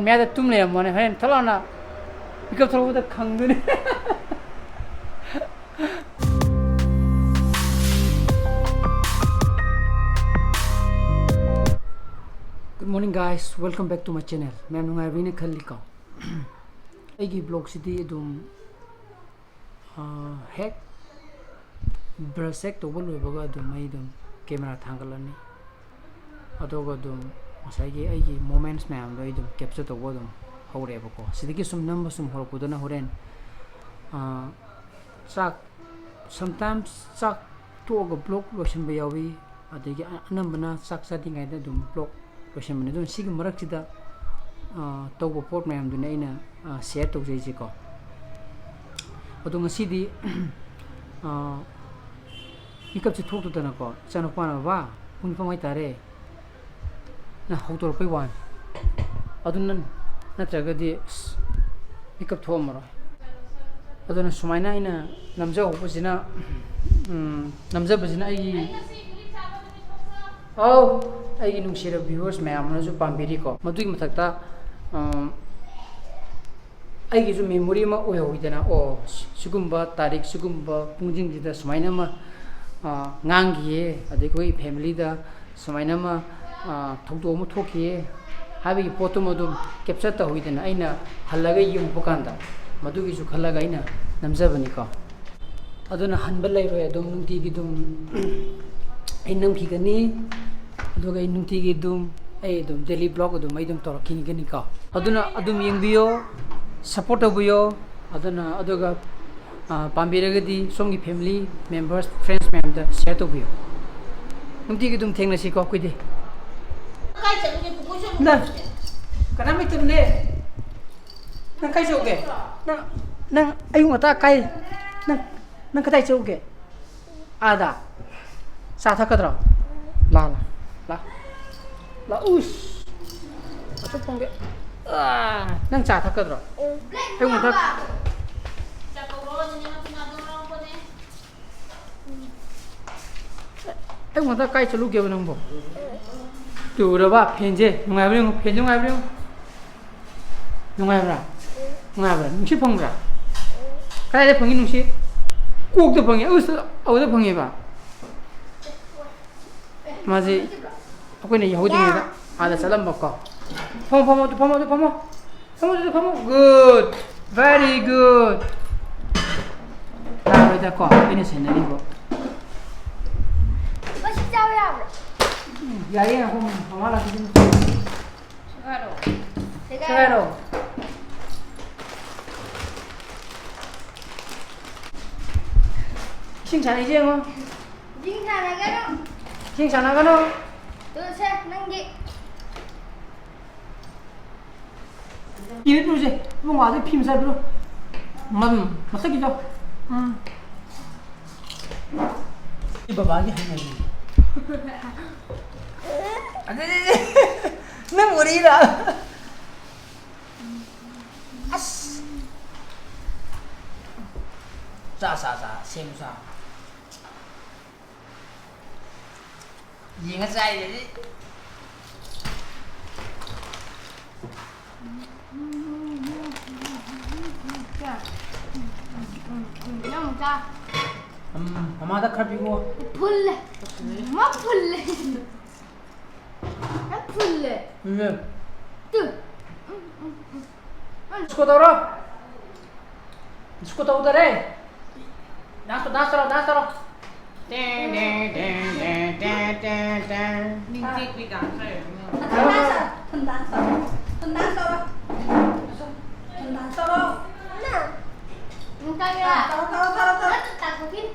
मैदा तुम ले मने हरेन थलाना पिकअप थलाबदा खंगदने Good morning guys, welcome back to my channel. Ma'am nungai rine khalli ka. Eigi vlog sidi dum hack brush hack to bol baga dum mai dum camera thangalani. Adoga dum masai eigi moments ma'am doi dum capture to dum hore ba ko. Sidiki sum number sum hor ko dana horen sak sometimes sak to go blog lotion ba yawi adigi anambana sak sadi ngai da dum blog question mane don sig marak chida to bo port ma'am dun aina share to jai ko adu ngasi di pickup chi thok to dana ko chano pa na ba pun pa mai tare na ho to pai wan adu nan na traga di pickup tho maro adu na sumaina ina namja ho pusina namja bujina ai oh Eigi nungsira viewers mayam na ju pambiri ko madui mathakta Eigi ju memory ma oi hoidena o sugumba tarik sugumba pungjing jida sumaina ma ngangiye ade koi family da sumaina ma thokdo mo thokiye habi poto modum capture ta hoidena aina halaga yum bukanda madugi ju khalaga aina namjabani ko aduna hanbal lai ro adum nungti gi dum ainam ki gani aduga inunti gi dum dum daily blog dum ai dum tor king gani ka aduna adum yengbiyo support obuyo aduna aduga pambiraga di somgi family members friends mem da share to buyo nunti gi dum thengna si ko kuide kai cha ge bu so na kana mai tum ne nang kai so ge nang ayu mata kai nang kadai so ge ada sa tha kadra la us atau pangge nang cha thak kadro ai mun thak ai mun thak kai chalu ge banang bo tu ra ba phenje nungai bring phenje nungai bring nungai bra nungsi phang bra kai de phangi nungsi kok de phangi us au de phangi ba maji aku ni Yahudi ni tak ada salam baka. Pomo, good, very good. Tahu dah kau, ini sendiri kau. Masih jauh ya? Ya, aku malah di sini. Sekarang. Sing sana aja kau. Sing sana kan? Tuh saya nanggi. Ini tu je, mau ada film saya bro. Masa kita? Ini bawa aja hanya ini. Ada, memori lah. As. Same sa. Ingat saya jadi. Yang tak. Mama tak kerja juga. Pull. Mak pull. Yang pull. Iya. Tu. Suka tahu tak? Suka tahu tak deh? Das tahu. Mintik we got there. Entah ya. Tahu. Tak mungkin.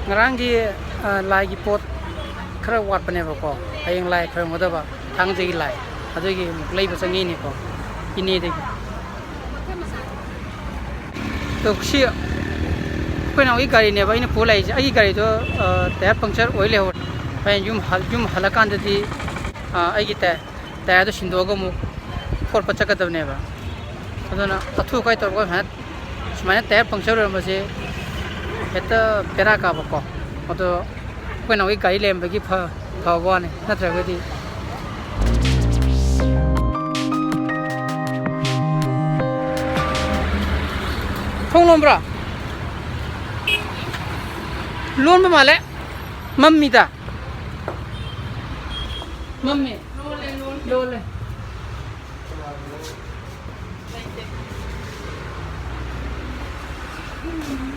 Ngerangi lagi pot kerawat peneva ko. Ayang lai kerang muda ba. Thang jadi lai. Adugi mulai pasang ini ko. Ini deh. Tuh sih. Kau nak ikari ni apa ini pulai je. Ikari tu tayar puncture oil le ho. Paling jum halakan tadi. Ikita tayar tu sindu agak mu. For pecah kat ni apa. Aduh na atu kai tu kau mana. Semuanya tayar puncture orang masih Better Pirak bako. Although when we got him, we give her one. Not really. Không luôn bro. Luôn mà lẽ. Mummy ta. Mummy. Luôn lên.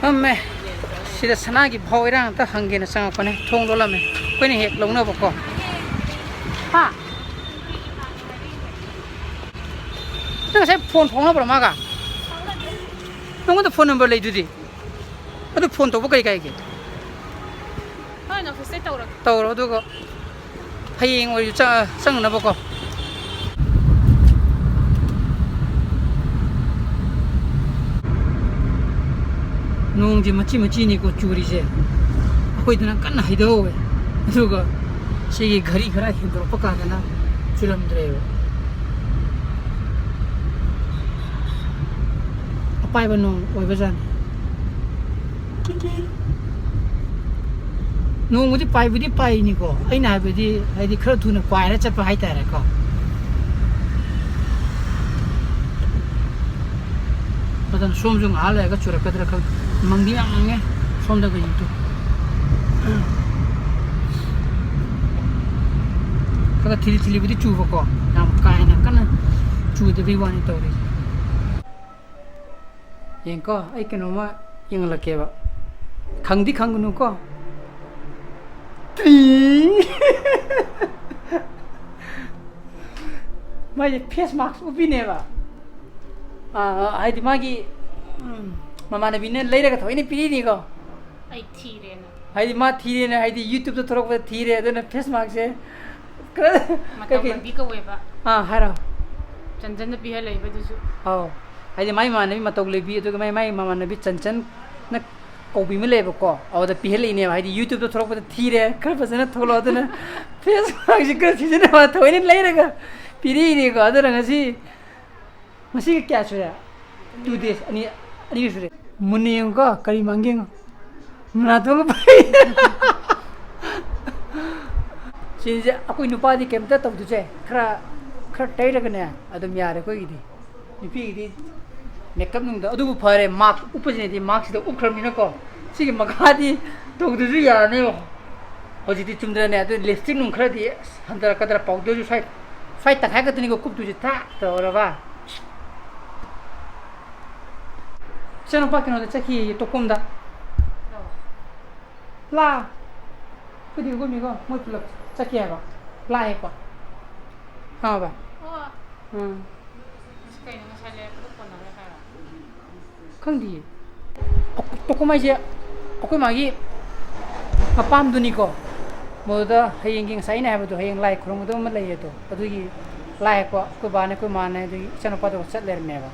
Mummy. Sida sanagi bhawirang ta hangge na sang ko ne thong lo lame ko ni hek long na bako ha ta sai phone phone ba ma ga nong ta phone number lei du di adu phone to ba kai kai ge ha na sai tawra tawro du ko hayeng oi cha sang na bako nung ji machi ni ko churi je akoi dana kan haido we aduga sigi ghari khara hindro paka dana chilam dre apai banung oi bajan nung mudi pai ni ko aina bidi haidi khara thuna kwai ra chapa hai ta ra ko badan somjung ala ga chura kadra ka mangdi mangne somda ga yitu kaga thili bidi chu ko nam kai na kana chu de bi wani to ri yen ko ai keno ma yang la ke ba khangdi khangnu ko mai face mask ubi ne ba ai di magi mama na bine leira ka thoini piri ni ko ai thire na ai di ma thire na ai di youtube to thorok ba thire aduna face mask se matam bi ka we ba haro chanjan na bi ha lei ba du su oh ai di mai ma na bi matok le bi to mai mama na bi chanchan na ko bi me le ba ko aw da pi hele ni ai di youtube to thorok ba thire kar ba na tholo aduna face mask ka thine ma thoini leira ka piri ni ko aduna ngasi masih kya chura 2 days ani sure muniyong ko kari mangeng natul pai sinje aku nupa di kemta tok duje khra tai ra gane adum yare ko idi nipi idi makeup nung da adu phare mark upajine di mark da ukram ni ko sigi magadi tok duje ya ne hoji di chumdra ne adu lipstick nung khra di handara kadra powder ju sai ta kha ka tini ko kup duje ta to ra ba Siya nang pakin ulit sa kiyo, tukum da. La. Pwede ko gumigo, mo tulog sa kiyo ba? La ko. Kama ba? oh mas kai na sa le ko na ra ka Kang di. Tukum ay siya. Ako magi. Mapam duni ko. Mo da hayeng ging sai na haibadu hayeng lai krong do ma lai to. Adugi lai ko ko ba na ko mana adugi siya nang pado sa ler me ba.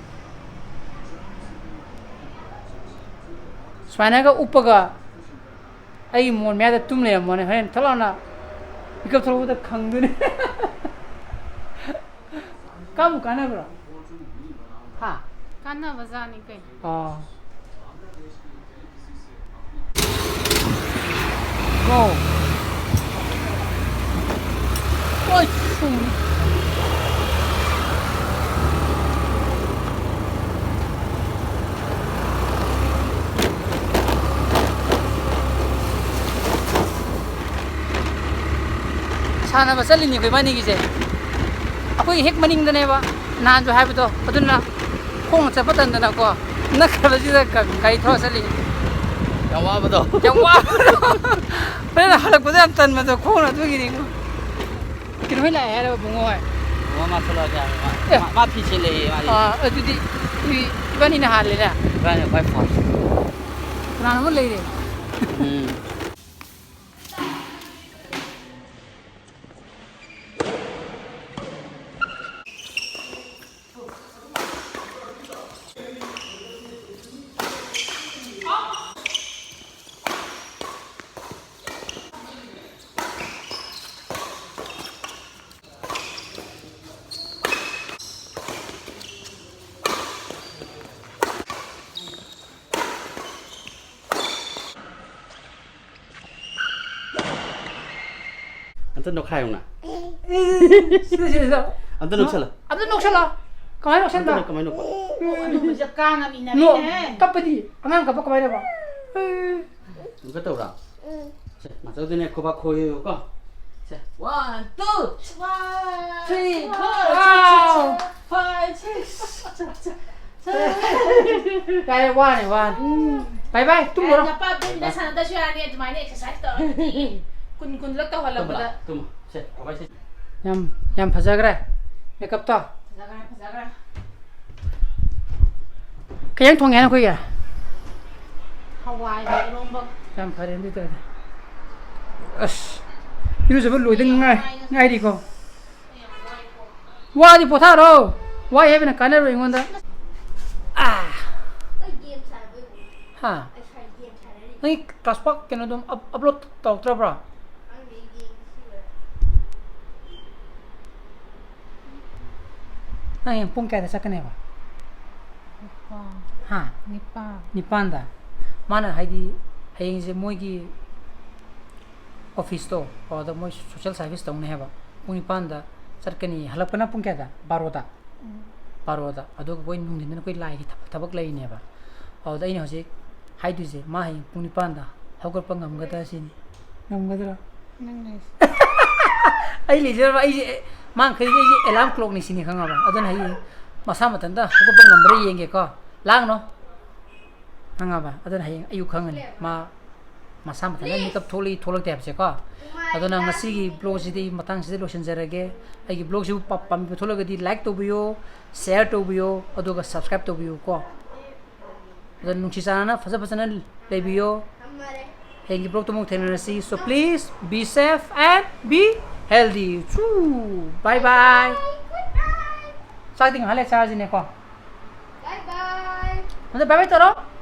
Swainaga upaga ai mon me da tum le mon hen thalana ikap throbu da khangdune kam kana bro ha kana baza ni kai go oi shum sana ba salin ni ko mani gise akoi hek maning dane ba nan jo haibado aduna khong cha patan dana ko nakra ji da kai tho sali yawa bena halak ko am tan ma do khong na du gi ni ko kin hoi la ha ro bungo ai ma sala ja ma phi che le ma adudi bani na hal le na ba ne bai phoi na mo le re Anta no khai na. Sila. Anta no chala. Abdul nokshala. Kamay nokshala. Kamay no. Ano ba siya ka nga mina No, eh. kapadi. Angang kapag kamay na ba? Ka to ra. Se, ma so din ko ba khoyo ko. Se. 1 2 3 4 Wow. 5 6 Kaya one. Bye bye. Tum mo. Napabili na sana daw siya niya dumain exercise to. Kun lang to wala ba? Tum. Se, ko ba se. Yam phajagre. Makeup to. Zaga. Kayang thong yan ko ya. Hawaii ba rong ba? Yam phare ndi to. As. Iru sabul loideng ngai di ko. Wa di potharo. Wa yebina kanero ingonda. Ah. Ha. Nai class park kena dum upload tau trabra. Nai pung kaya sa kaneba. Ha. Nipanda. Mana haidi hayeng je moigi office to or the moi social service to ne heba. Pung nipanda sarkani halapana pung kaya da baroda. Baroda ado ko nung din ko lai ki tabak lai ne ba. Aw da ina hose haidu je ma hai pung nipanda haugar pangam gada sin. Ngamgadra. Nang Ai lejer ba ai mang khai ai alarm clock ni sini khanga ba adon hai masa matan da ko pangam bre yenge ko lang no hanga ba adon hai ayu khangani ma masa matan ni kap tholi tholak tap se ko adon ngasi gi blog si di matang si lo senjarage ai gi blog si pam tholak di like to biyo share to biyo adoga subscribe to biyo ko adon nungchi sana fasa na le biyo hengi blog to mong tenancy so please be safe and be healthy. Bye bye. Sa ating halit sa atin ko. Bye bye. Bye bye taro.